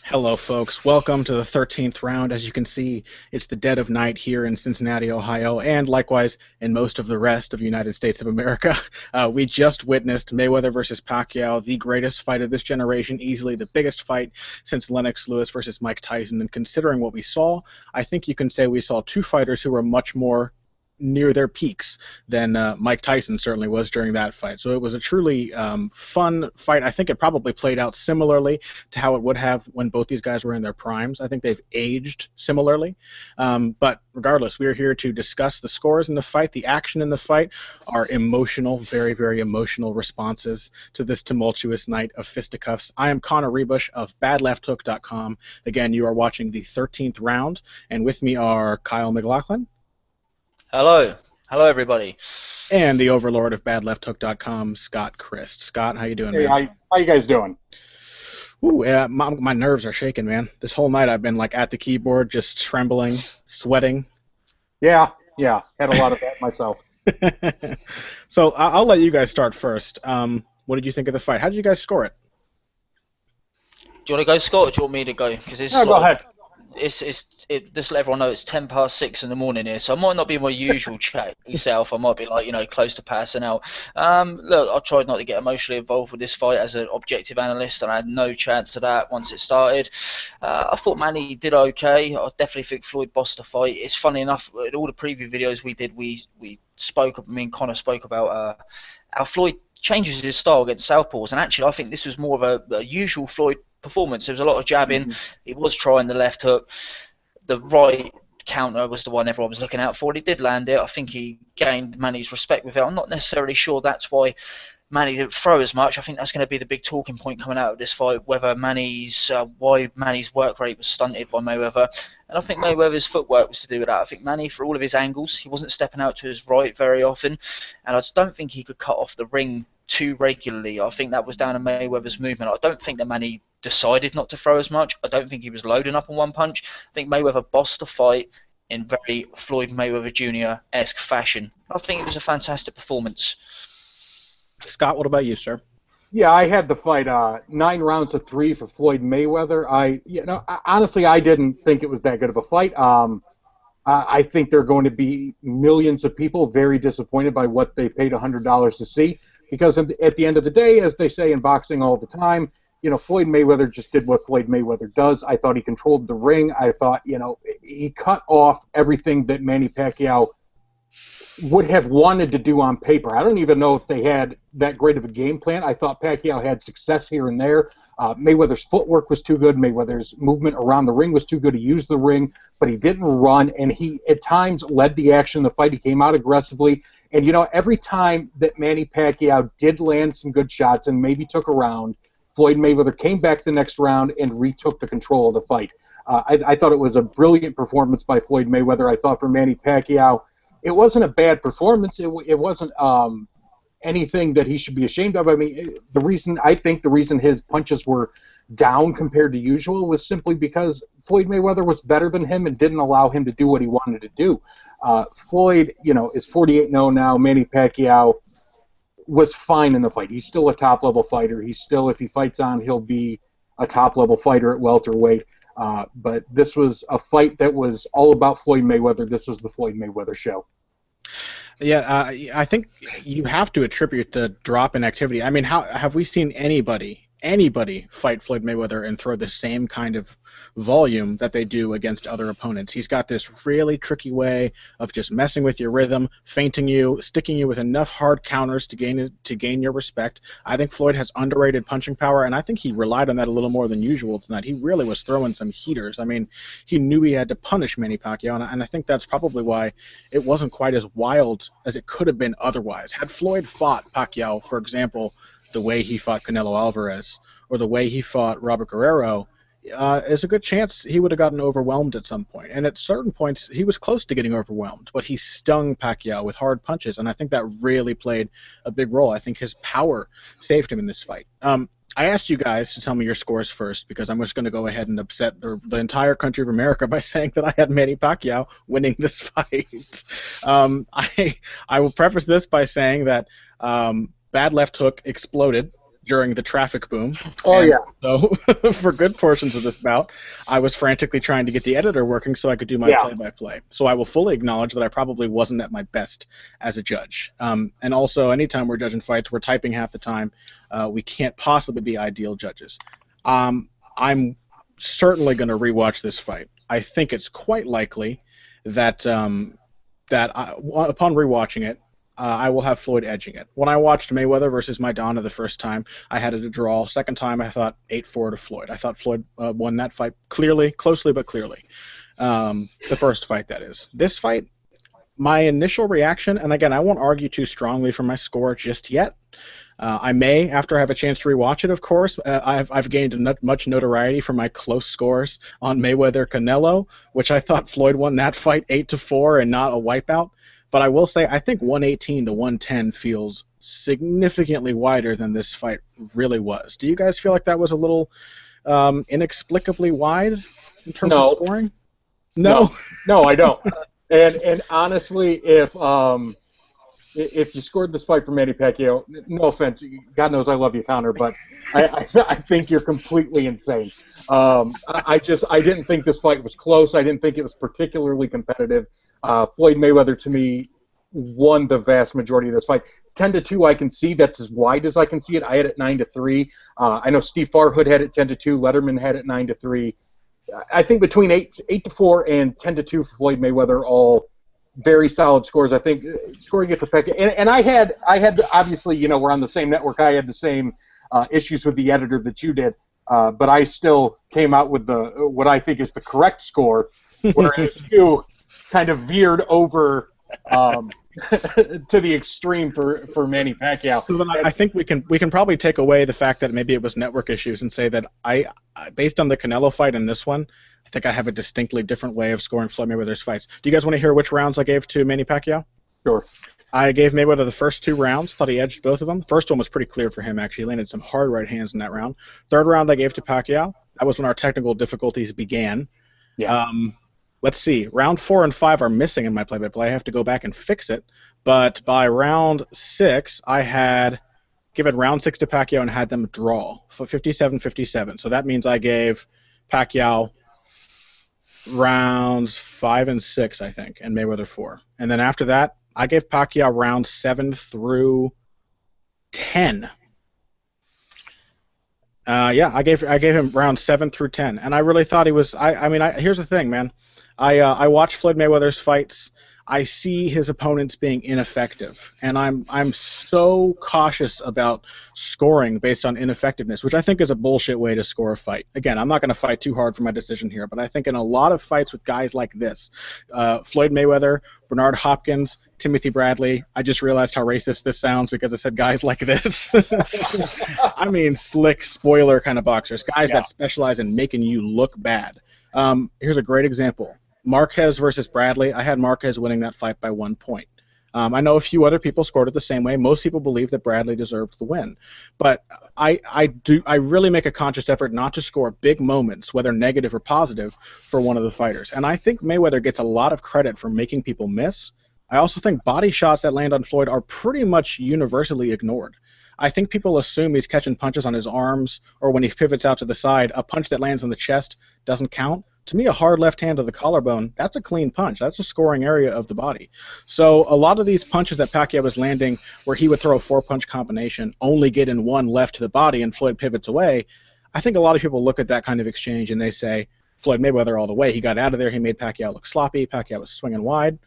Hello, folks. Welcome to the 13th round. As you can see, it's the dead of night here in Cincinnati, Ohio, and likewise in most of the rest of the United States of America. We just witnessed Mayweather versus Pacquiao, the greatest fight of this generation, easily the biggest fight since Lennox Lewis versus Mike Tyson. And considering what we saw, I think you can say we saw two fighters who were much more near their peaks than Mike Tyson certainly was during that fight. So it was a truly fun fight. I think it probably played out similarly to how it would have when both these guys were in their primes. I think they've aged similarly. But regardless, we are here to discuss the scores in the fight, the action in the fight, our emotional, very, very emotional responses to this tumultuous night of fisticuffs. I am Connor Rebush of badlefthook.com. Again, you are watching the 13th round, and with me are Kyle McLaughlin. Hello. Hello, everybody. And the overlord of badlefthook.com, Scott Christ. Scott, how you doing, Hey, man? how you guys doing? Ooh, yeah, my nerves are shaking, man. This whole night I've been like at the keyboard, just trembling, sweating. Yeah, had a lot of that myself. So I'll let you guys start first. What did you think of the fight? How did you guys score it? Do you want to go, Scott, or do you want me to go? Because it's No, go ahead. Just let everyone know it's 6:10 in the morning here, so I might not be my usual chat yourself. I might be like, close to passing out. Look, I tried not to get emotionally involved with this fight as an objective analyst, and I had no chance of that once it started. I thought Manny did okay. I definitely think Floyd bossed the fight. It's funny enough, in all the preview videos we did, we spoke. Me and Connor spoke about how Floyd changes his style against southpaws, and actually I think this was more of a usual Floyd performance. There was a lot of jabbing. He was trying the left hook. The right counter was the one everyone was looking out for. He did land it. I think he gained Manny's respect with it. I'm not necessarily sure that's why Manny didn't throw as much. I think that's going to be the big talking point coming out of this fight, whether why Manny's work rate was stunted by Mayweather. And I think Mayweather's footwork was to do with that. I think Manny, for all of his angles, he wasn't stepping out to his right very often, and I just don't think he could cut off the ring too regularly. I think that was down to Mayweather's movement. I don't think that Manny decided not to throw as much. I don't think he was loading up on one punch. I think Mayweather bossed the fight in very Floyd Mayweather Jr.-esque fashion. I think it was a fantastic performance. Scott, what about you, sir? Yeah, I had the fight 9 rounds to 3 for Floyd Mayweather. Honestly, I didn't think it was that good of a fight. I think there are going to be millions of people very disappointed by what they paid $100 to see, because at the end of the day, as they say in boxing all the time, Floyd Mayweather just did what Floyd Mayweather does. I thought he controlled the ring. I thought, he cut off everything that Manny Pacquiao would have wanted to do on paper. I don't even know if they had that great of a game plan. I thought Pacquiao had success here and there. Mayweather's footwork was too good. Mayweather's movement around the ring was too good. He used the ring, but he didn't run, and he at times led the action in the fight. He came out aggressively, and every time that Manny Pacquiao did land some good shots and maybe took a round, Floyd Mayweather came back the next round and retook the control of the fight. I thought it was a brilliant performance by Floyd Mayweather. I thought for Manny Pacquiao, it wasn't a bad performance. It wasn't anything that he should be ashamed of. I mean, I think the reason his punches were down compared to usual was simply because Floyd Mayweather was better than him and didn't allow him to do what he wanted to do. Floyd, is 48-0 now. Manny Pacquiao was fine in the fight. He's still a top-level fighter. He's still, if he fights on, he'll be a top-level fighter at welterweight. But this was a fight that was all about Floyd Mayweather. This was the Floyd Mayweather show. Yeah, I think you have to attribute the drop in activity. I mean, how have we seen anybody fight Floyd Mayweather and throw the same kind of volume that they do against other opponents? He's got this really tricky way of just messing with your rhythm, feinting you, sticking you with enough hard counters to gain your respect. I think Floyd has underrated punching power, and I think he relied on that a little more than usual tonight. He really was throwing some heaters. I mean, he knew he had to punish Manny Pacquiao, and I think that's probably why it wasn't quite as wild as it could have been otherwise. Had Floyd fought Pacquiao, for example, the way he fought Canelo Alvarez or the way he fought Robert Guerrero, there's a good chance he would have gotten overwhelmed at some point. And at certain points, he was close to getting overwhelmed, but he stung Pacquiao with hard punches, and I think that really played a big role. I think his power saved him in this fight. I asked you guys to tell me your scores first because I'm just going to go ahead and upset the entire country of America by saying that I had Manny Pacquiao winning this fight. I will preface this by saying that Bad Left Hook exploded during the traffic boom. Oh, and yeah. So for good portions of this bout, I was frantically trying to get the editor working so I could do my play-by-play. So I will fully acknowledge that I probably wasn't at my best as a judge. And also, anytime we're judging fights, we're typing half the time. We can't possibly be ideal judges. I'm certainly going to rewatch this fight. I think it's quite likely that upon rewatching it, I will have Floyd edging it. When I watched Mayweather versus Maidana the first time, I had it a draw. Second time, I thought 8-4 to Floyd. I thought Floyd won that fight closely but clearly. The first fight, that is. This fight, my initial reaction, and again, I won't argue too strongly for my score just yet. I may, after I have a chance to rewatch it, of course. I've gained much notoriety for my close scores on Mayweather-Canelo, which I thought Floyd won that fight 8-4 and not a wipeout. But I will say, I think 118 to 110 feels significantly wider than this fight really was. Do you guys feel like that was a little inexplicably wide in terms of scoring? No, I don't. And honestly, if you scored this fight for Manny Pacquiao, no offense, God knows I love you, Connor, but I think you're completely insane. I didn't think this fight was close. I didn't think it was particularly competitive. Floyd Mayweather, to me, won the vast majority of this fight. 10-2, I can see. That's as wide as I can see it. I had it 9-3. I know Steve Farhood had it 10-2. Letterman had it 9-3. I think between 8-4 and 10-2 for Floyd Mayweather, all very solid scores. I think scoring it for Pacquiao, and I had obviously, we're on the same network. I had the same issues with the editor that you did, but I still came out with what I think is the correct score, whereas you kind of veered over to the extreme for Manny Pacquiao. So then I think we can probably take away the fact that maybe it was network issues and say that I based on the Canelo fight and this one, I think I have a distinctly different way of scoring Floyd Mayweather's fights. Do you guys want to hear which rounds I gave to Manny Pacquiao? Sure. I gave Mayweather the first 2 rounds. Thought he edged both of them. The first one was pretty clear for him, actually. He landed some hard right hands in that round. Third round I gave to Pacquiao. That was when our technical difficulties began. Yeah. Let's see. Round 4 and 5 are missing in my play-by-play. I have to go back and fix it. But by round 6, I had given round 6 to Pacquiao and had them draw for 57-57. So that means I gave Pacquiao rounds 5 and 6, I think, and Mayweather 4. And then after that, I gave Pacquiao rounds 7 through 10. I gave him rounds 7 through 10, and I really thought he was. Here's the thing, man. I watch Floyd Mayweather's fights. I see his opponents being ineffective, and I'm so cautious about scoring based on ineffectiveness, which I think is a bullshit way to score a fight. Again, I'm not going to fight too hard for my decision here, but I think in a lot of fights with guys like this, Floyd Mayweather, Bernard Hopkins, Timothy Bradley, I just realized how racist this sounds because I said guys like this. I mean slick spoiler kind of boxers, guys that specialize in making you look bad. Here's a great example. Marquez versus Bradley. I had Marquez winning that fight by 1 point. I know a few other people scored it the same way. Most people believe that Bradley deserved the win. But I really make a conscious effort not to score big moments, whether negative or positive, for one of the fighters. And I think Mayweather gets a lot of credit for making people miss. I also think body shots that land on Floyd are pretty much universally ignored. I think people assume he's catching punches on his arms, or when he pivots out to the side, a punch that lands on the chest doesn't count. To me, a hard left hand to the collarbone, that's a clean punch. That's a scoring area of the body. So a lot of these punches that Pacquiao was landing where he would throw a 4-punch combination, only get in one left to the body, and Floyd pivots away, I think a lot of people look at that kind of exchange and they say, Floyd Mayweather all the way. He got out of there. He made Pacquiao look sloppy. Pacquiao was swinging wide.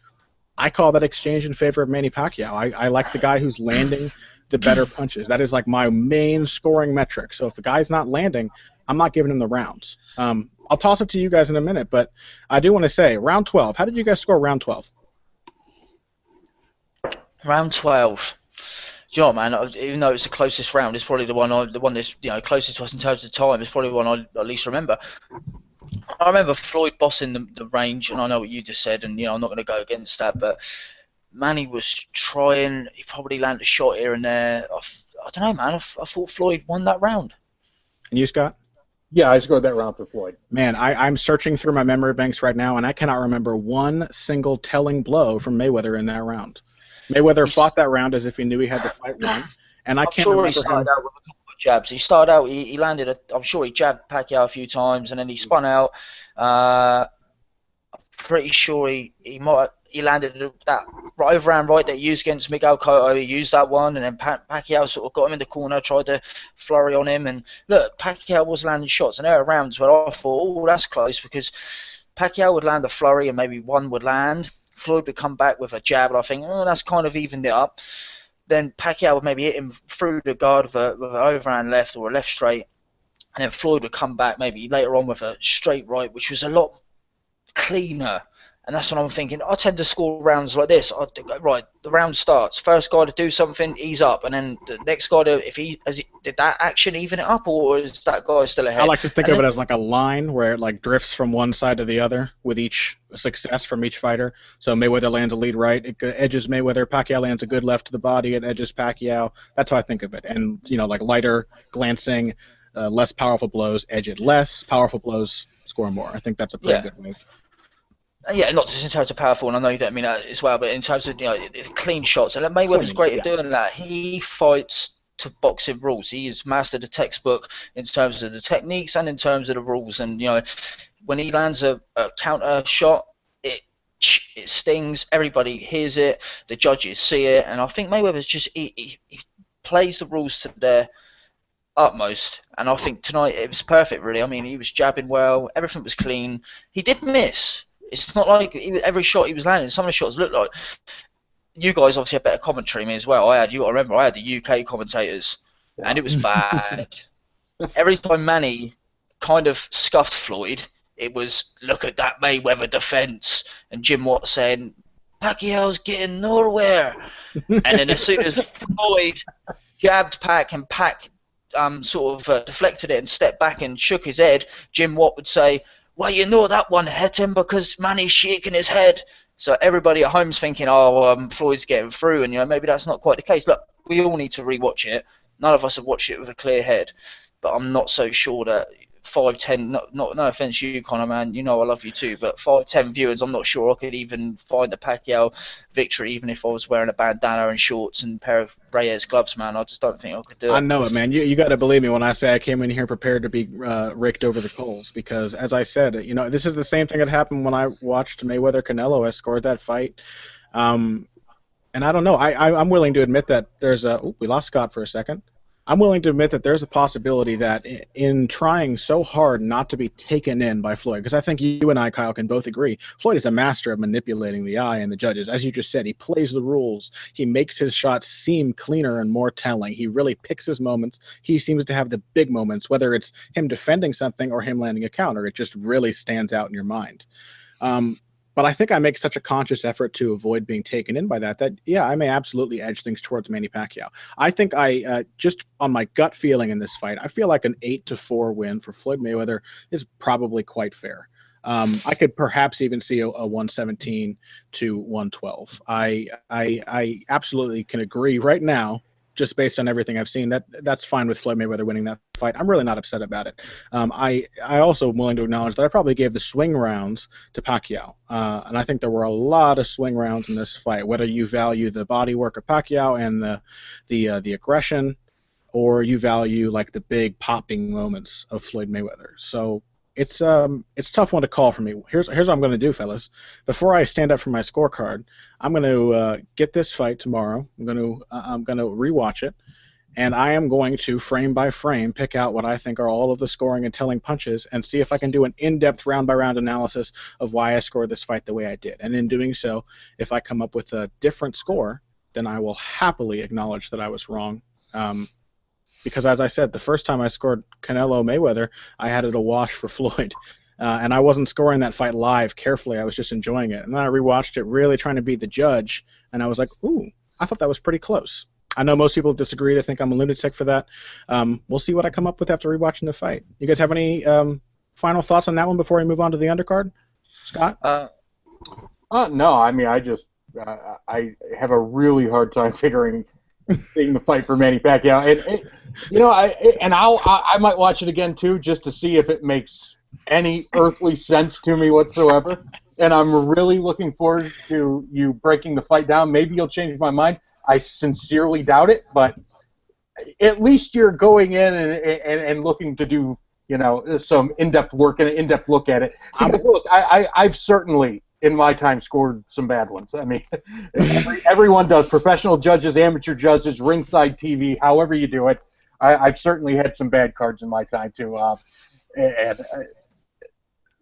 I call that exchange in favor of Manny Pacquiao. I like the guy who's landing the better punches. That is like my main scoring metric. So if the guy's not landing, I'm not giving him the rounds. I'll toss it to you guys in a minute, but I do want to say, round 12. How did you guys score round 12? Round 12. Do you know what, man? Even though it's the closest round, it's probably the one that's closest to us in terms of time. It's probably the one I at least remember. I remember Floyd bossing the range, and I know what you just said, and I'm not going to go against that, but Manny was trying. He probably landed a shot here and there. I don't know, man. I thought Floyd won that round. And you, Scott? Yeah, I scored that round for Floyd. Man, I'm searching through my memory banks right now, and I cannot remember one single telling blow from Mayweather in that round. Mayweather fought that round as if he knew he had the fight won, and I can't remember him. Out with a couple of jabs. He started out, he landed, I'm sure he jabbed Pacquiao a few times, and then he spun out. Pretty sure he landed that overhand right that he used against Miguel Cotto. He used that one, and then Pacquiao sort of got him in the corner, tried to flurry on him. And look, Pacquiao was landing shots, and there were rounds where I thought, oh, that's close, because Pacquiao would land a flurry and maybe one would land. Floyd would come back with a jab, and I think, oh, that's kind of evened it up. Then Pacquiao would maybe hit him through the guard with an overhand left or a left straight, and then Floyd would come back maybe later on with a straight right, which was a lot cleaner. And that's what I'm thinking. I tend to score rounds like this. Right, the round starts. First guy to do something, he's up, and then the next guy to, if he did that action even it up, or is that guy still ahead? I like to think of it as like a line where it like drifts from one side to the other with each success from each fighter. So Mayweather lands a lead right, it edges Mayweather. Pacquiao lands a good left to the body, it edges Pacquiao. That's how I think of it. And like lighter, glancing, less powerful blows edge it less. Powerful blows score more. I think that's a pretty good move. Yeah, not just in terms of powerful, and I know you don't mean that as well, but in terms of clean shots. And Mayweather's great at doing that. He fights to boxing rules. He has mastered the textbook in terms of the techniques and in terms of the rules. And when he lands a counter shot, it stings. Everybody hears it. The judges see it, and I think Mayweather's just he plays the rules to their utmost. And I think tonight it was perfect. Really, I mean, he was jabbing well. Everything was clean. He did miss. It's not like every shot he was landing. Some of the shots looked like. You guys obviously had better commentary than me as well. I had the UK commentators, and it was bad. Every time Manny kind of scuffed Floyd, it was, look at that Mayweather defense, and Jim Watt saying, Pacquiao's getting nowhere. And then as soon as Floyd jabbed Pac and Pac sort of deflected it and stepped back and shook his head, Jim Watt would say, well, that one hit him because Manny's shaking his head. So everybody at home's thinking, Floyd's getting through, and maybe that's not quite the case. Look, we all need to rewatch it. None of us have watched it with a clear head, but I'm not so sure that 5-10. No offense to you, Conor, man. I love you too, but 5-10 viewers, I'm not sure I could even find a Pacquiao victory, even if I was wearing a bandana and shorts and a pair of Reyes gloves, man. I just don't think I could do it. I know it, man. You got to believe me when I say I came in here prepared to be raked over the coals, because as I said, this is the same thing that happened when I watched Mayweather Canelo. I scored that fight, and I don't know. I'm willing to admit that there's we lost Scott for a second. I'm willing to admit that there's a possibility that in trying so hard not to be taken in by Floyd, because I think you and I, Kyle, can both agree, Floyd is a master of manipulating the eye and the judges. As you just said, he plays the rules. He makes his shots seem cleaner and more telling. He really picks his moments. He seems to have the big moments, whether it's him defending something or him landing a counter. It just really stands out in your mind. But I think I make such a conscious effort to avoid being taken in by that, I may absolutely edge things towards Manny Pacquiao. I think just on my gut feeling in this fight, I feel like an 8-4 win for Floyd Mayweather is probably quite fair. I could perhaps even see a 117 to 112. I absolutely can agree right now, just based on everything I've seen, that's fine with Floyd Mayweather winning that fight. I'm really not upset about it. I also am willing to acknowledge that I probably gave the swing rounds to Pacquiao, and I think there were a lot of swing rounds in this fight. Whether you value the body work of Pacquiao and the aggression, or you value like the big popping moments of Floyd Mayweather. So it's a tough one to call for me. Here's what I'm going to do, fellas. Before I stand up for my scorecard, I'm going to get this fight tomorrow. I'm going to rewatch it, and I am going to frame by frame pick out what I think are all of the scoring and telling punches, and see if I can do an in-depth round-by-round analysis of why I scored this fight the way I did. And in doing so, if I come up with a different score, then I will happily acknowledge that I was wrong. Because as I said, the first time I scored Canelo Mayweather, I had it a wash for Floyd. And I wasn't scoring that fight live carefully. I was just enjoying it. And then I rewatched it really trying to beat the judge, and I was like, ooh, I thought that was pretty close. I know most people disagree. They think I'm a lunatic for that. We'll see what I come up with after rewatching the fight. You guys have any final thoughts on that one before we move on to the undercard? Scott? No, I mean, I have a really hard time seeing the fight for Manny Pacquiao, and I might watch it again too, just to see if it makes any earthly sense to me whatsoever. And I'm really looking forward to you breaking the fight down. Maybe you'll change my mind. I sincerely doubt it, but at least you're going in and looking to do, some in-depth work and an in-depth look at it. Because look, I've certainly in my time scored some bad ones. I mean, everyone does. Professional judges, amateur judges, ringside TV, however you do it. I've certainly had some bad cards in my time too.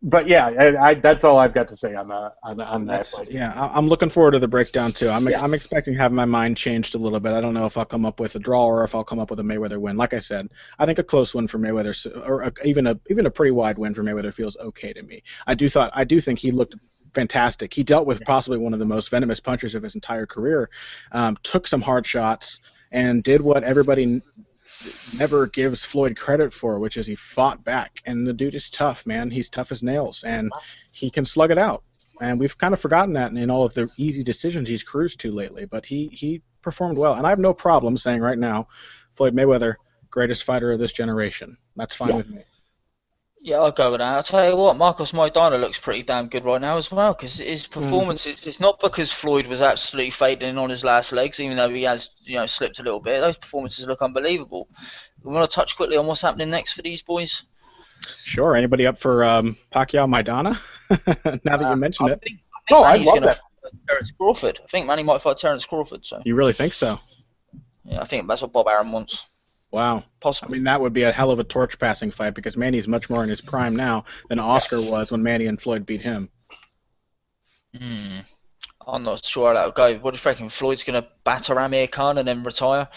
But yeah, that's all I've got to say on that fight. Yeah, I'm looking forward to the breakdown too. I'm expecting to have my mind changed a little bit. I don't know if I'll come up with a draw or if I'll come up with a Mayweather win. Like I said, I think a close win for Mayweather, or even a pretty wide win for Mayweather feels okay to me. I do think he looked fantastic. He dealt with possibly one of the most venomous punchers of his entire career, took some hard shots, and did what everybody never gives Floyd credit for, which is he fought back. And the dude is tough, man. He's tough as nails, and he can slug it out. And we've kind of forgotten that in all of the easy decisions he's cruised to lately. But he performed well, and I have no problem saying right now, Floyd Mayweather, greatest fighter of this generation. That's fine with me. Yeah, I'll go with that. I'll tell you what, Marcos Maidana looks pretty damn good right now as well, because his performance it's not because Floyd was absolutely fading on his last legs, even though he has slipped a little bit. Those performances look unbelievable. We want to touch quickly on what's happening next for these boys. Sure. Anybody up for Pacquiao Maidana? Now that you mentioned it. I think Manny's going to fight Terence Crawford. I think Manny might fight Terence Crawford. So. You really think so? Yeah, I think that's what Bob Arum wants. Wow. Possibly. I mean, that would be a hell of a torch-passing fight because Manny's much more in his prime now than Oscar was when Manny and Floyd beat him. I'm not sure how that would go. What do you reckon? Floyd's going to batter Amir Khan and then retire?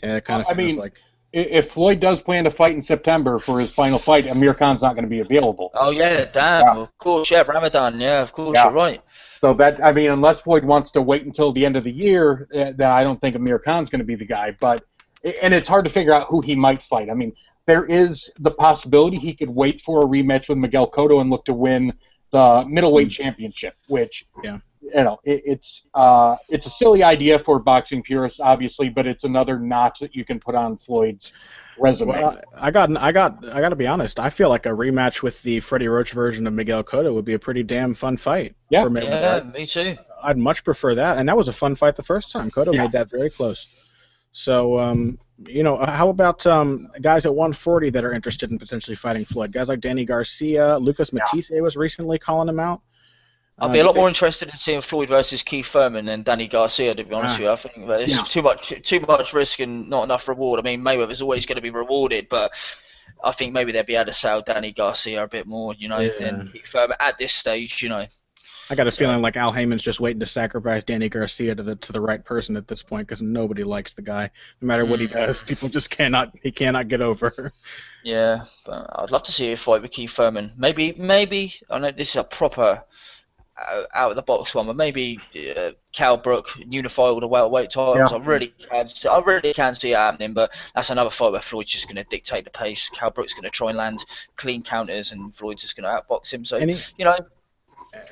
Yeah, it kind of feels like... If Floyd does plan to fight in September for his final fight, Amir Khan's not going to be available. Oh, yeah, damn. Yeah. Of course, Ramadan. Yeah, of course, you're right. So unless Floyd wants to wait until the end of the year, then I don't think Amir Khan's going to be the guy. And it's hard to figure out who he might fight. I mean, there is the possibility he could wait for a rematch with Miguel Cotto and look to win the middleweight championship, which, it's a silly idea for boxing purists, obviously, but it's another notch that you can put on Floyd's resume. Well, I got to be honest. I feel like a rematch with the Freddie Roach version of Miguel Cotto would be a pretty damn fun fight. Yeah, for Mayweather. Yeah, me too. I'd much prefer that, and that was a fun fight the first time. Cotto made that very close. So, how about guys at 140 that are interested in potentially fighting Floyd? Guys like Danny Garcia, Lucas Matisse was recently calling him out. I'd be a lot more interested in seeing Floyd versus Keith Thurman than Danny Garcia, to be honest with you. I think that it's too much risk and not enough reward. I mean, Mayweather's always going to be rewarded, but I think maybe they'd be able to sell Danny Garcia a bit more, than Keith Thurman at this stage, I got a feeling like Al Heyman's just waiting to sacrifice Danny Garcia to the right person at this point because nobody likes the guy. No matter what he does, people just cannot get over. Yeah, I'd love to see a fight with Keith Thurman. Maybe I know this is a proper out of the box one, but maybe Cal Brook unify all the welterweight titles. I really can see it happening, but that's another fight where Floyd's just going to dictate the pace. Cal Brook's going to try and land clean counters, and Floyd's just going to outbox him. So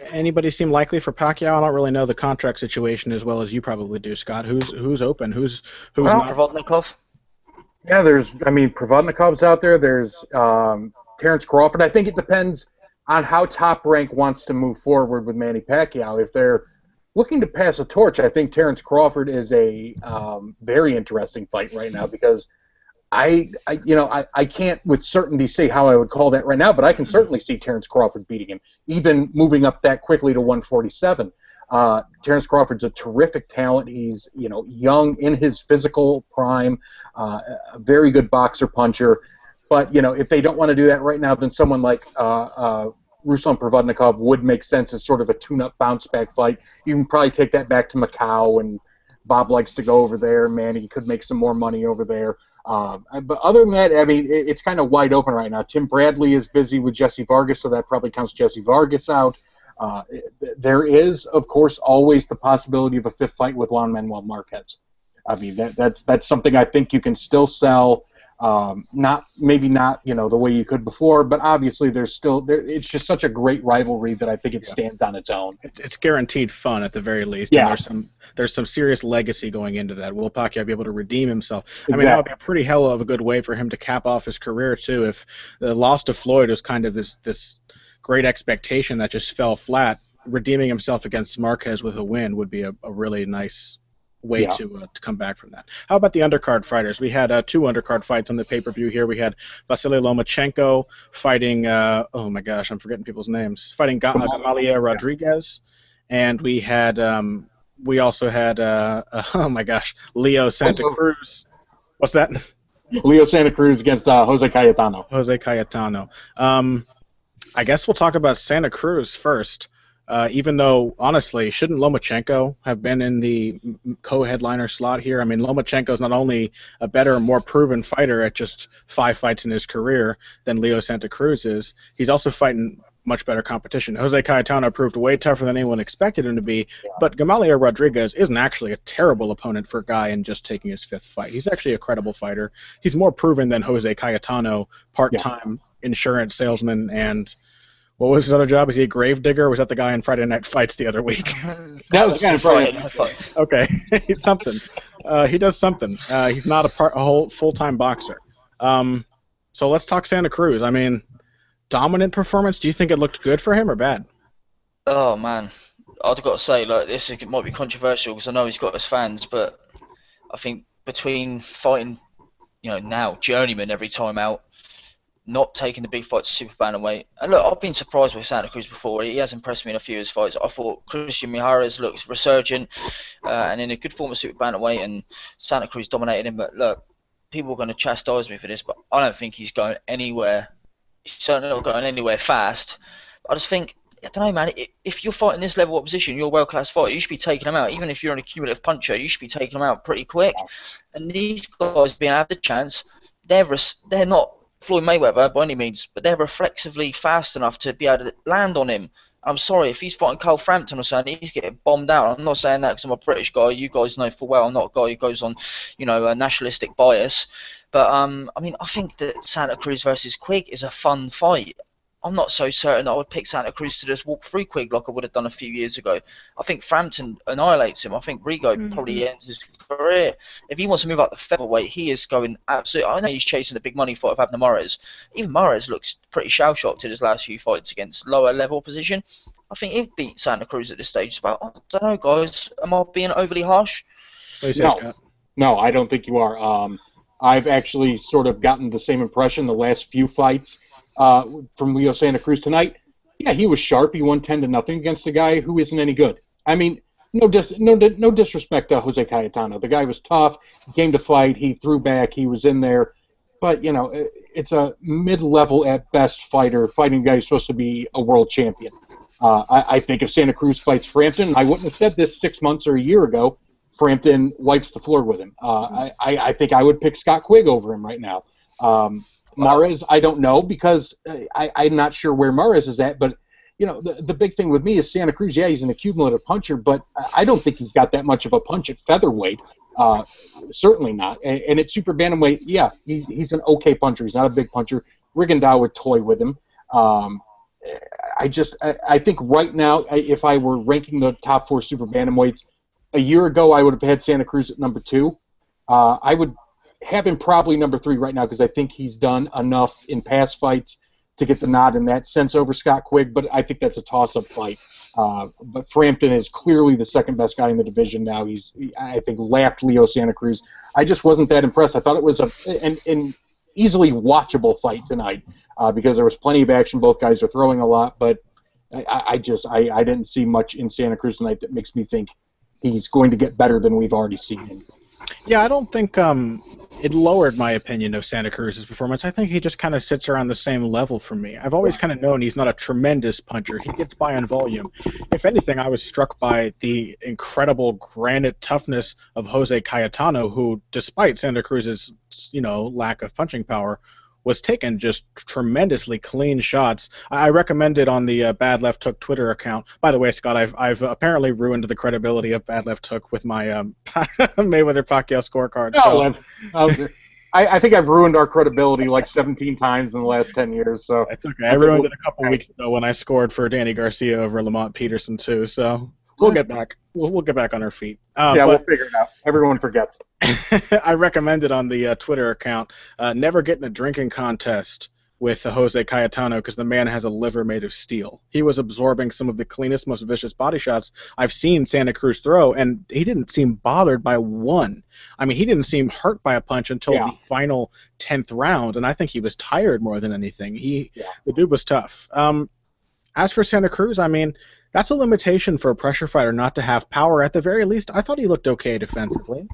Anybody seem likely for Pacquiao? I don't really know the contract situation as well as you probably do, Scott. Who's open? Who's not? Provodnikov. Yeah, Provodnikov's out there. There's Terence Crawford. I think it depends on how Top Rank wants to move forward with Manny Pacquiao. If they're looking to pass a torch, I think Terence Crawford is a very interesting fight right now because I can't with certainty say how I would call that right now, but I can certainly see Terence Crawford beating him, even moving up that quickly to 147. Terence Crawford's a terrific talent. He's young in his physical prime, a very good boxer puncher. But if they don't want to do that right now, then someone like Ruslan Provodnikov would make sense as sort of a tune-up bounce-back fight. You can probably take that back to Macau, and Bob likes to go over there. Manny could make some more money over there. But other than that, I mean, it's kind of wide open right now. Tim Bradley is busy with Jesse Vargas, so that probably counts Jesse Vargas out. There is, of course, always the possibility of a fifth fight with Juan Manuel Marquez. I mean, that's something I think you can still sell. Maybe not the way you could before, but obviously it's just such a great rivalry that I think it stands on its own. It's guaranteed fun at the very least. Yeah. And there's some serious legacy going into that. Will Pacquiao be able to redeem himself? Exactly. I mean, that would be a pretty hell of a good way for him to cap off his career too. If the loss to Floyd was kind of this great expectation that just fell flat, redeeming himself against Marquez with a win would be a really nice way to come back from that. How about the undercard fighters? We had 2 undercard fights on the pay-per-view here. We had Vasily Lomachenko fighting, oh my gosh, I'm forgetting people's names, fighting Gamaliel Rodriguez, and we also had, oh my gosh, Leo Santa Cruz. What's that? Leo Santa Cruz against Jose Cayetano. Jose Cayetano. I guess we'll talk about Santa Cruz first. Even though, honestly, shouldn't Lomachenko have been in the co-headliner slot here? I mean, Lomachenko is not only a better, more proven fighter at just 5 fights in his career than Leo Santa Cruz is. He's also fighting much better competition. Jose Cayetano proved way tougher than anyone expected him to be, but Gamaliel Rodriguez isn't actually a terrible opponent for a guy in just taking his 5th fight. He's actually a credible fighter. He's more proven than Jose Cayetano, part-time insurance salesman, and what was his other job? Is he a grave digger? Or was that the guy in Friday Night Fights the other week? That was kind of Friday Night Fights. Okay, he's something. He does something. He's not a whole full-time boxer. So let's talk Santa Cruz. I mean, dominant performance. Do you think it looked good for him or bad? Oh man, I've got to say, like, this might be controversial because I know he's got his fans, but I think between fighting, now journeyman every time out, not taking the big fights to super bantamweight. And look, I've been surprised with Santa Cruz before. He has impressed me in a few of his fights. I thought Christian Mijares looks resurgent and in a good form of super bantamweight, and Santa Cruz dominated him. But look, people are going to chastise me for this, but I don't think he's going anywhere. He's certainly not going anywhere fast. I just think, I don't know, man, if you're fighting this level of opposition, you're a world-class fighter, you should be taking them out. Even if you're an accumulative puncher, you should be taking them out pretty quick. And these guys being had the chance, they're not Floyd Mayweather by any means, but they're reflexively fast enough to be able to land on him. I'm sorry, if he's fighting Carl Frampton or something, he's getting bombed out. I'm not saying that because I'm a British guy. You guys know full well I'm not a guy who goes on, a nationalistic bias. But, I mean, I think that Santa Cruz versus Quigg is a fun fight. I'm not so certain that I would pick Santa Cruz to just walk through Quigg like I would have done a few years ago. I think Frampton annihilates him. I think Rigo probably ends his career. If he wants to move up the featherweight, he is going absolutely... I know he's chasing the big money fight of Abner Mares. Even Mares looks pretty shell-shocked in his last few fights against lower-level opposition. I think he'd beat Santa Cruz at this stage. But I don't know, guys. Am I being overly harsh? No, I don't think you are. I've actually sort of gotten the same impression the last few fights from Leo Santa Cruz tonight. Yeah, he was sharp. He won 10-0 against a guy who isn't any good. I mean, no disrespect to Jose Cayetano. The guy was tough. He came to fight. He threw back. He was in there. But, it's a mid-level at best fighter fighting a guy who's supposed to be a world champion. I think if Santa Cruz fights Frampton, I wouldn't have said this 6 months or a year ago, Frampton wipes the floor with him. I think I would pick Scott Quigg over him right now. Mares, I don't know because I'm not sure where Mares is at. But the big thing with me is Santa Cruz. Yeah, he's an accumulative puncher, but I don't think he's got that much of a punch at featherweight. Certainly not. And at super bantamweight, yeah, he's an okay puncher. He's not a big puncher. Rigondeaux would toy with him. I think right now, if I were ranking the top 4 super bantamweights, a year ago I would have had Santa Cruz at number 2. I would have him probably number 3 right now because I think he's done enough in past fights to get the nod in that sense over Scott Quigg, but I think that's a toss-up fight. But Frampton is clearly the second best guy in the division now. He's, I think, lapped Leo Santa Cruz. I just wasn't that impressed. I thought it was an easily watchable fight tonight because there was plenty of action. Both guys are throwing a lot, but I didn't see much in Santa Cruz tonight that makes me think he's going to get better than we've already seen him. Yeah, I don't think it lowered my opinion of Santa Cruz's performance. I think he just kind of sits around the same level for me. I've always kind of known he's not a tremendous puncher. He gets by on volume. If anything, I was struck by the incredible granite toughness of Jose Cayetano, who, despite Santa Cruz's lack of punching power, was taking just tremendously clean shots. I recommended on the Bad Left Hook Twitter account. By the way, Scott, I've apparently ruined the credibility of Bad Left Hook with my Mayweather Pacquiao scorecard. So. I think I've ruined our credibility like 17 times in the last 10 years. So it's okay. I ruined it a couple weeks ago when I scored for Danny Garcia over Lamont Peterson too. So we'll get back. We'll get back on our feet. We'll figure it out. Everyone forgets. I recommended on the Twitter account, never get in a drinking contest with Jose Cayetano because the man has a liver made of steel. He was absorbing some of the cleanest, most vicious body shots I've seen Santa Cruz throw, and he didn't seem bothered by one. I mean, he didn't seem hurt by a punch until Yeah. the final 10th round, and I think he was tired more than anything. The dude was tough. As for Santa Cruz, I mean, that's a limitation for a pressure fighter not to have power. At the very least, I thought he looked okay defensively.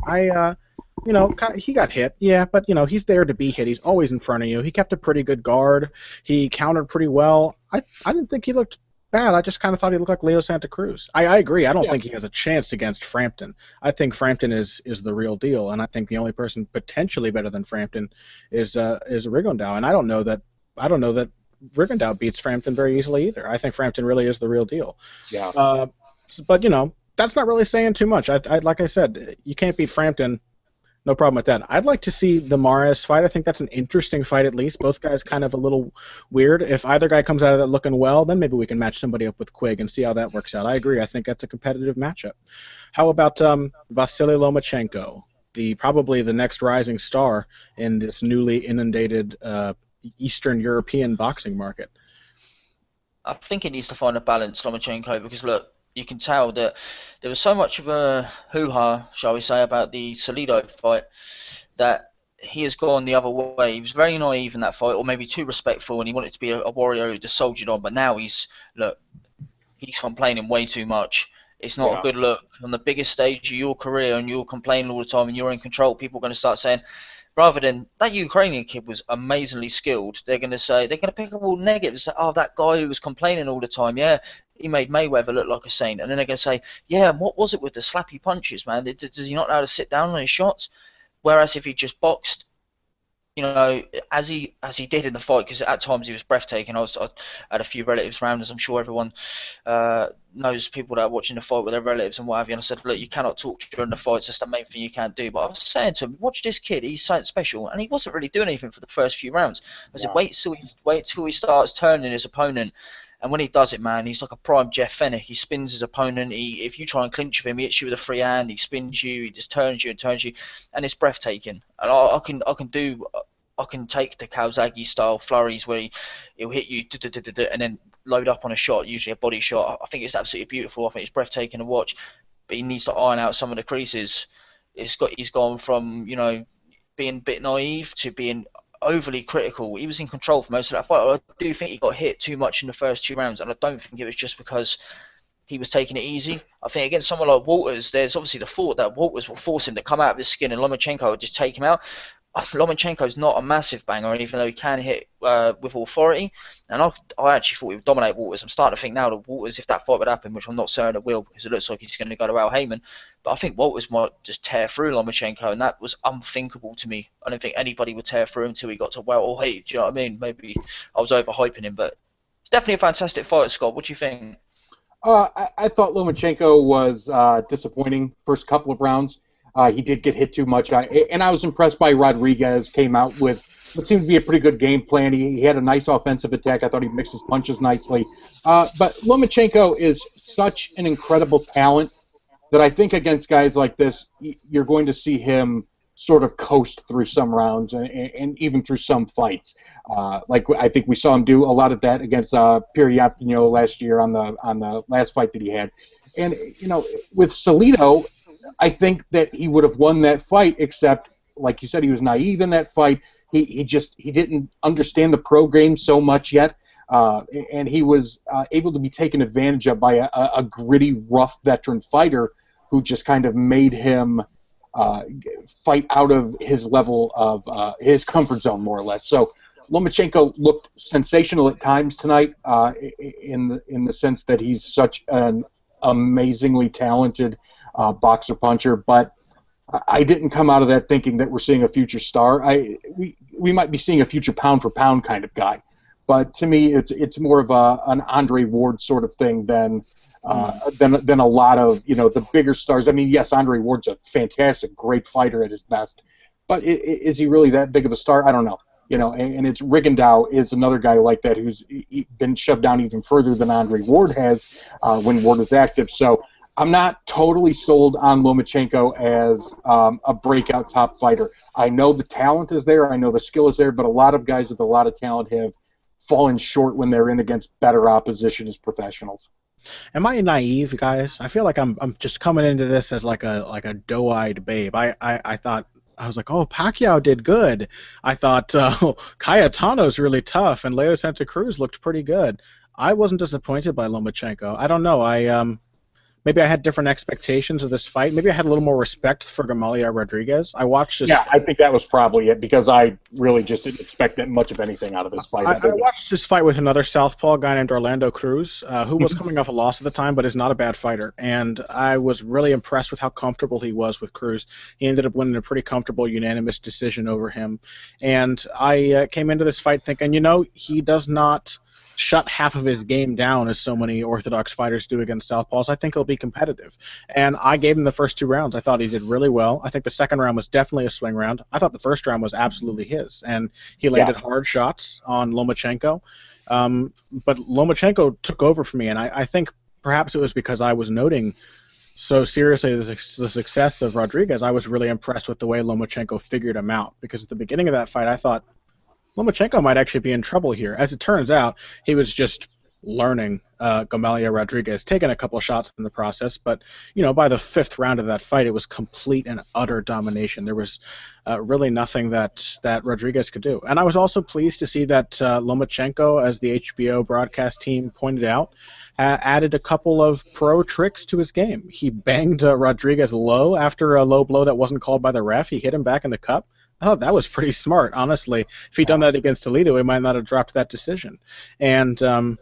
He got hit, yeah, but he's there to be hit. He's always in front of you. He kept a pretty good guard. He countered pretty well. I didn't think he looked bad. I just kind of thought he looked like Leo Santa Cruz. I agree. I don't think he has a chance against Frampton. I think Frampton is the real deal, and I think the only person potentially better than Frampton is Rigondeaux, and I don't know that Rigondeaux beats Frampton very easily either. I think Frampton really is the real deal. Yeah. But that's not really saying too much. Like I said, you can't beat Frampton. No problem with that. I'd like to see the Mares fight. I think that's an interesting fight at least. Both guys kind of a little weird. If either guy comes out of that looking well, then maybe we can match somebody up with Quigg and see how that works out. I agree. I think that's a competitive matchup. How about Vasily Lomachenko, probably the next rising star in this newly inundated Eastern European boxing market? I think he needs to find a balance, Lomachenko, because look, you can tell that there was so much of a hoo-ha, shall we say, about the Salido fight that he has gone the other way. He was very naive in that fight, or maybe too respectful, and he wanted to be a warrior who just soldiered on. But now he's complaining way too much. It's not a good look. On the biggest stage of your career, and you're complaining all the time, and you're in control, people are going to start saying, rather than that Ukrainian kid was amazingly skilled, they're going to pick up all negatives. Oh, that guy who was complaining all the time, yeah, he made Mayweather look like a saint. And then they're going to say, yeah, what was it with the slappy punches, man? Does he not know how to sit down on his shots? Whereas if he just boxed, as he did in the fight, because at times he was breathtaking. I had a few relatives around, as I'm sure everyone knows, people that are watching the fight with their relatives and what have you. And I said, look, you cannot talk during the fights. That's the main thing you can't do. But I was saying to him, watch this kid. He's something special, and he wasn't really doing anything for the first few rounds. I said, wait till he starts turning his opponent. And when he does it, man, he's like a prime Jeff Fennick. He spins his opponent. If you try and clinch with him, he hits you with a free hand. He spins you. He just turns you, and it's breathtaking. And I can take the Calzaghe style flurries where he'll hit you and then load up on a shot, usually a body shot. I think it's absolutely beautiful. I think it's breathtaking to watch. But he needs to iron out some of the creases. He's gone from being a bit naive to being overly critical. He was in control for most of that fight. I do think he got hit too much in the first 2 rounds, and I don't think it was just because he was taking it easy. I think against someone like Walters, there's obviously the thought that Walters will force him to come out of his skin and Lomachenko would just take him out. Lomachenko's not a massive banger, even though he can hit with authority. And I actually thought he would dominate Walters. I'm starting to think now that Walters, if that fight would happen, which I'm not certain it will, because it looks like he's going to go to Al Heyman, but I think Walters might just tear through Lomachenko, and that was unthinkable to me. I don't think anybody would tear through him until he got to welterweight. Hey, do you know what I mean? Maybe I was overhyping him, but it's definitely a fantastic fight, Scott. What do you think? I thought Lomachenko was disappointing first couple of rounds. He did get hit too much. And I was impressed by Rodriguez. Came out with what seemed to be a pretty good game plan. He had a nice offensive attack. I thought he mixed his punches nicely. But Lomachenko is such an incredible talent that I think against guys like this, you're going to see him sort of coast through some rounds and even through some fights. Like I think we saw him do a lot of that against Pierre Yapino last year on the last fight that he had. And with Salido, I think that he would have won that fight, except, like you said, he was naive in that fight. He didn't understand the pro game so much yet, and he was able to be taken advantage of by a gritty, rough veteran fighter who just kind of made him fight out of his level of his comfort zone, more or less. So Lomachenko looked sensational at times tonight, in the sense that he's such an amazingly talented boxer puncher, but I didn't come out of that thinking that we're seeing a future star. We might be seeing a future pound for pound kind of guy, but to me it's more of an Andre Ward sort of thing than a lot of the bigger stars. I mean, yes, Andre Ward's a fantastic, great fighter at his best, but is he really that big of a star? I don't know. And it's Rigondeaux is another guy like that who's been shoved down even further than Andre Ward has when Ward is active. So I'm not totally sold on Lomachenko as a breakout top fighter. I know the talent is there, I know the skill is there, but a lot of guys with a lot of talent have fallen short when they're in against better opposition as professionals. Am I naive, guys? I feel like I'm just coming into this as like a doe-eyed babe. I thought I was like, oh, Pacquiao did good. I thought Cayetano's really tough, and Leo Santa Cruz looked pretty good. I wasn't disappointed by Lomachenko. I don't know. Maybe I had different expectations of this fight. Maybe I had a little more respect for Gamaliel Rodriguez. I watched this. Yeah, I think that was probably it because I really just didn't expect that much of anything out of this fight. I watched this fight with another southpaw guy named Orlando Cruz, who was coming off a loss at the time, but is not a bad fighter. And I was really impressed with how comfortable he was with Cruz. He ended up winning a pretty comfortable unanimous decision over him. And I came into this fight thinking, he does not shut half of his game down as so many orthodox fighters do against southpaws. I think he'll be competitive. And I gave him the first 2 rounds. I thought he did really well. I think the second round was definitely a swing round. I thought the first round was absolutely his. And he landed hard shots on Lomachenko. But Lomachenko took over for me, and I think perhaps it was because I was noting so seriously the success of Rodriguez. I was really impressed with the way Lomachenko figured him out, because at the beginning of that fight I thought Lomachenko might actually be in trouble here. As it turns out, he was just learning Gamaliel Rodriguez, taking a couple of shots in the process, but by the 5th round of that fight, it was complete and utter domination. There was really nothing that Rodriguez could do. And I was also pleased to see that Lomachenko, as the HBO broadcast team pointed out, added a couple of pro tricks to his game. He banged Rodriguez low after a low blow that wasn't called by the ref. He hit him back in the cup. I thought that was pretty smart, honestly. If he'd done that against Toledo, he might not have dropped that decision. And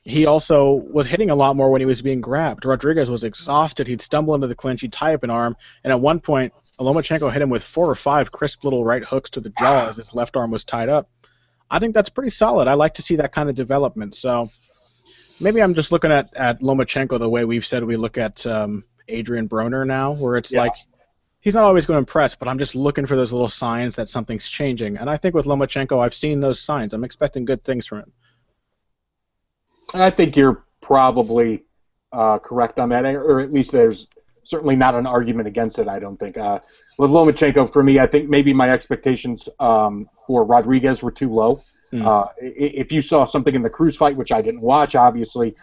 he also was hitting a lot more when he was being grabbed. Rodriguez was exhausted. He'd stumble into the clinch. He'd tie up an arm. And at one point, Lomachenko hit him with 4 or 5 crisp little right hooks to the jaw as his left arm was tied up. I think that's pretty solid. I like to see that kind of development. So maybe I'm just looking at Lomachenko the way we've said we look at Adrian Broner now, where it's like, he's not always going to impress, but I'm just looking for those little signs that something's changing. And I think with Lomachenko, I've seen those signs. I'm expecting good things from him. I think you're probably correct on that, or at least there's certainly not an argument against it, I don't think. With Lomachenko, for me, I think maybe my expectations for Rodriguez were too low. If you saw something in the Cruz fight, which I didn't watch, obviously,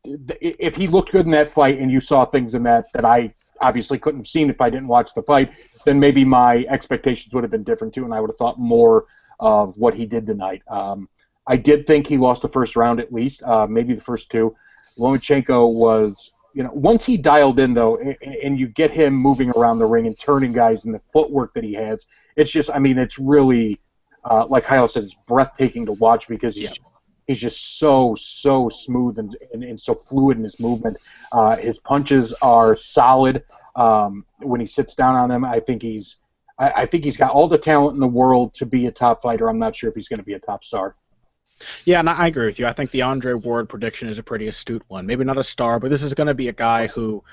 if he looked good in that fight and you saw things in that I obviously couldn't have seen if I didn't watch the fight, then maybe my expectations would have been different too, and I would have thought more of what he did tonight. I did think he lost the first round at least, maybe the first 2. Lomachenko was, once he dialed in though, and you get him moving around the ring and turning guys and the footwork that he has, it's just, it's really, like Kyle said, it's breathtaking to watch because he's just so smooth and so fluid in his movement. His punches are solid when he sits down on them. I think he's got all the talent in the world to be a top fighter. I'm not sure if he's going to be a top star. Yeah, and I agree with you. I think the Andre Ward prediction is a pretty astute one. Maybe not a star, but this is going to be a guy who,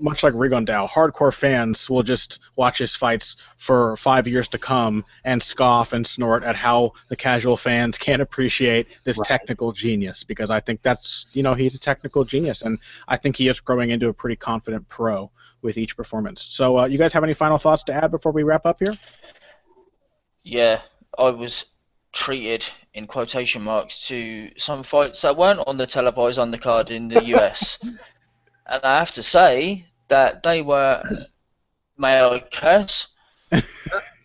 much like Rigondeaux, hardcore fans will just watch his fights for 5 years to come and scoff and snort at how the casual fans can't appreciate this technical genius, because I think that's, he's a technical genius, and I think he is growing into a pretty confident pro with each performance. So you guys have any final thoughts to add before we wrap up here? Yeah, I was treated in quotation marks to some fights that weren't on the televised undercard in the US, and I have to say that they were, may I curse?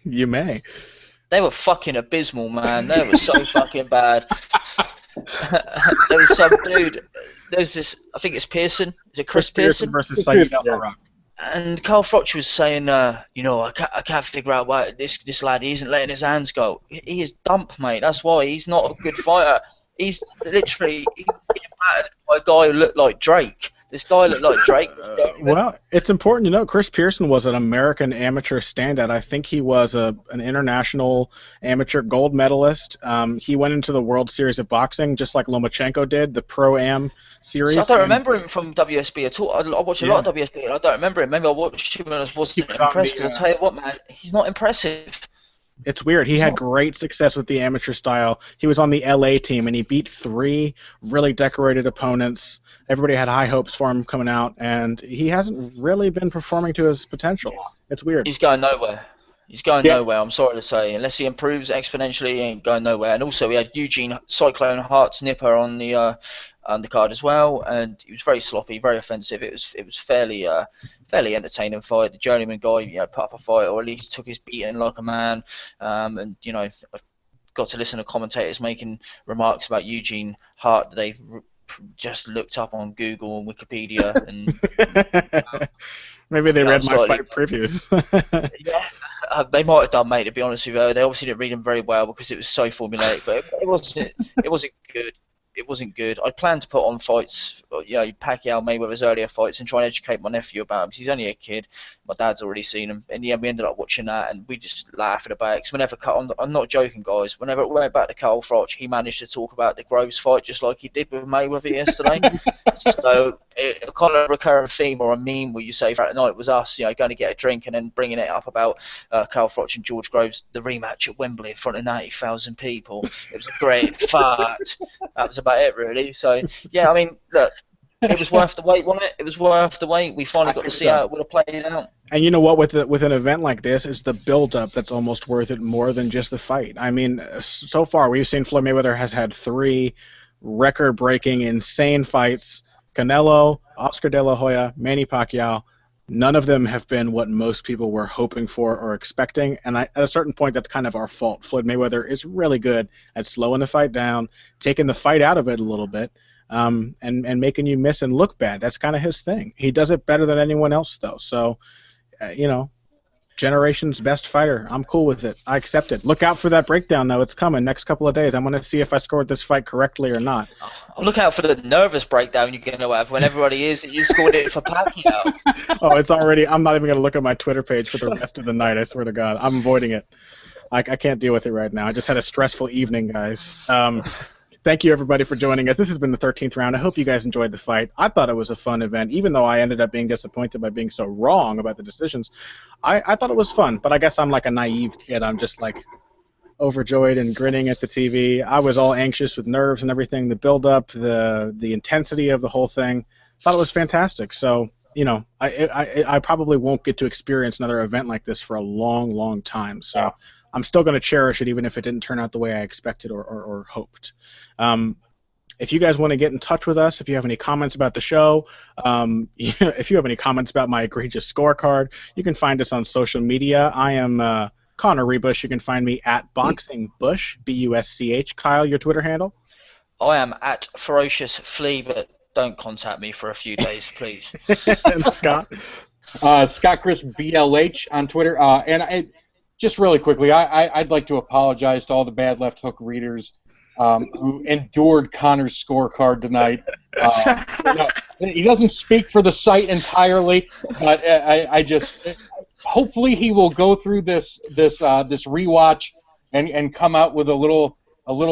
You may. They were fucking abysmal, man. They were so fucking bad. There was some dude. There's this. I think it's Pearson. Is it Chris Pearson versus Saeed Al-Barak? And Carl Froch was saying, I can't figure out why this lad isn't letting his hands go. He is dump, mate. That's why he's not a good fighter. He's literally being battered by a guy who looked like Drake. This guy looked like Drake. Well, it's important to know Chris Pearson was an American amateur standout. I think he was an international amateur gold medalist. He went into the World Series of Boxing just like Lomachenko did, the Pro-Am series. So I don't remember him from WSB at all. I watched a lot of WSB and I don't remember him. Maybe I watched him and I wasn't impressed, because I'll tell you what, man, he's not impressive. It's weird. He had great success with the amateur style. He was on the LA team, and he beat 3 really decorated opponents. Everybody had high hopes for him coming out, and he hasn't really been performing to his potential. It's weird. He's going nowhere. He's going Yeah. nowhere, I'm sorry to say. Unless he improves exponentially, he ain't going nowhere. And also, we had Eugene Cyclone Hart's Nipper on the undercard as well, and he was very sloppy, very offensive. It was fairly entertaining fight. The journeyman guy, put up a fight, or at least took his beating like a man. And I've got to listen to commentators making remarks about Eugene Hart that they've just looked up on Google and Wikipedia, and Maybe they read my slightly. fight previews. Yeah, they might have done, mate. To be honest with you, they obviously didn't read them very well because it was so formulaic. But it wasn't good. It wasn't good. I planned to put on fights, Pacquiao, Mayweather's earlier fights, and try and educate my nephew about him because he's only a kid. My dad's already seen him, and yeah, we ended up watching that, and we just laughing about it. Because I'm not joking, guys. Whenever we went back to Carl Froch, he managed to talk about the Groves fight just like he did with Mayweather yesterday. So a kind of recurring theme or a meme where you say throughout the night was us, going to get a drink and then bringing it up about Carl Froch and George Groves, the rematch at Wembley in front of 90,000 people. It was a great fight. That was about it, really. So yeah, I mean, look, it was worth the wait, wasn't it? It was worth the wait. We finally got to see how it would have played out. And you know what? With an event like this, it's the build-up that's almost worth it more than just the fight. I mean, so far we've seen Floyd Mayweather has had 3 record-breaking, insane fights. Canelo, Oscar De La Hoya, Manny Pacquiao. None of them have been what most people were hoping for or expecting, and at a certain point, that's kind of our fault. Floyd Mayweather is really good at slowing the fight down, taking the fight out of it a little bit, and making you miss and look bad. That's kind of his thing. He does it better than anyone else, though. So, generation's best fighter. I'm cool with it. I accept it. Look out for that breakdown, though. It's coming next couple of days. I'm going to see if I scored this fight correctly or not. Look out for the nervous breakdown you're going to have when everybody is that you scored it for Pacquiao. Oh, it's already. I'm not even going to look at my Twitter page for the rest of the night. I swear to God, I'm avoiding it. I can't deal with it right now. I just had a stressful evening, guys. Thank you, everybody, for joining us. This has been the 13th round. I hope you guys enjoyed the fight. I thought it was a fun event, even though I ended up being disappointed by being so wrong about the decisions. I thought it was fun, but I guess I'm like a naive kid. I'm just like overjoyed and grinning at the TV. I was all anxious with nerves and everything, the build-up, the intensity of the whole thing. Thought it was fantastic. So, I probably won't get to experience another event like this for a long, long time. So I'm still going to cherish it, even if it didn't turn out the way I expected or hoped. If you guys want to get in touch with us, if you have any comments about the show, if you have any comments about my egregious scorecard, you can find us on social media. I am Connor Rebush. You can find me at BoxingBush, B-U-S-C-H. Kyle, your Twitter handle? I am at Ferocious Flea, but don't contact me for a few days, please. And Scott? Scott Chris BLH on Twitter. Just really quickly, I'd like to apologize to all the bad left hook readers who endured Connor's scorecard tonight. He doesn't speak for the site entirely, but I just hopefully he will go through this rewatch and come out with a little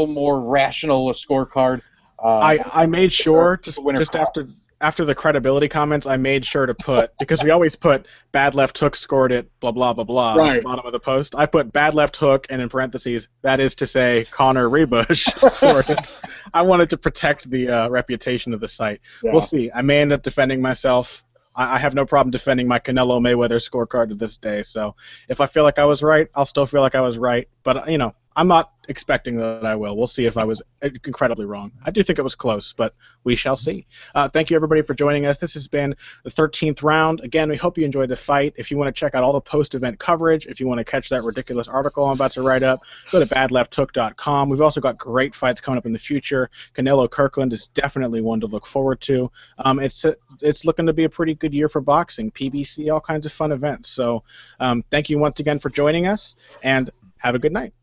more rational scorecard. I made sure just after the credibility comments, I made sure to put, because we always put bad left hook scored it, blah, blah, blah, blah, right, at the bottom of the post. I put bad left hook, and in parentheses, that is to say, Connor Rebush scored it. I wanted to protect the reputation of the site. Yeah. We'll see. I may end up defending myself. I have no problem defending my Canelo Mayweather scorecard to this day. So if I feel like I was right, I'll still feel like I was right. But, I'm not expecting that I will. We'll see if I was incredibly wrong. I do think it was close, but we shall see. Thank you, everybody, for joining us. This has been the 13th round. Again, we hope you enjoyed the fight. If you want to check out all the post-event coverage, if you want to catch that ridiculous article I'm about to write up, go to badlefthook.com. We've also got great fights coming up in the future. Canelo Kirkland is definitely one to look forward to. It's looking to be a pretty good year for boxing, PBC, all kinds of fun events. So thank you once again for joining us, and have a good night.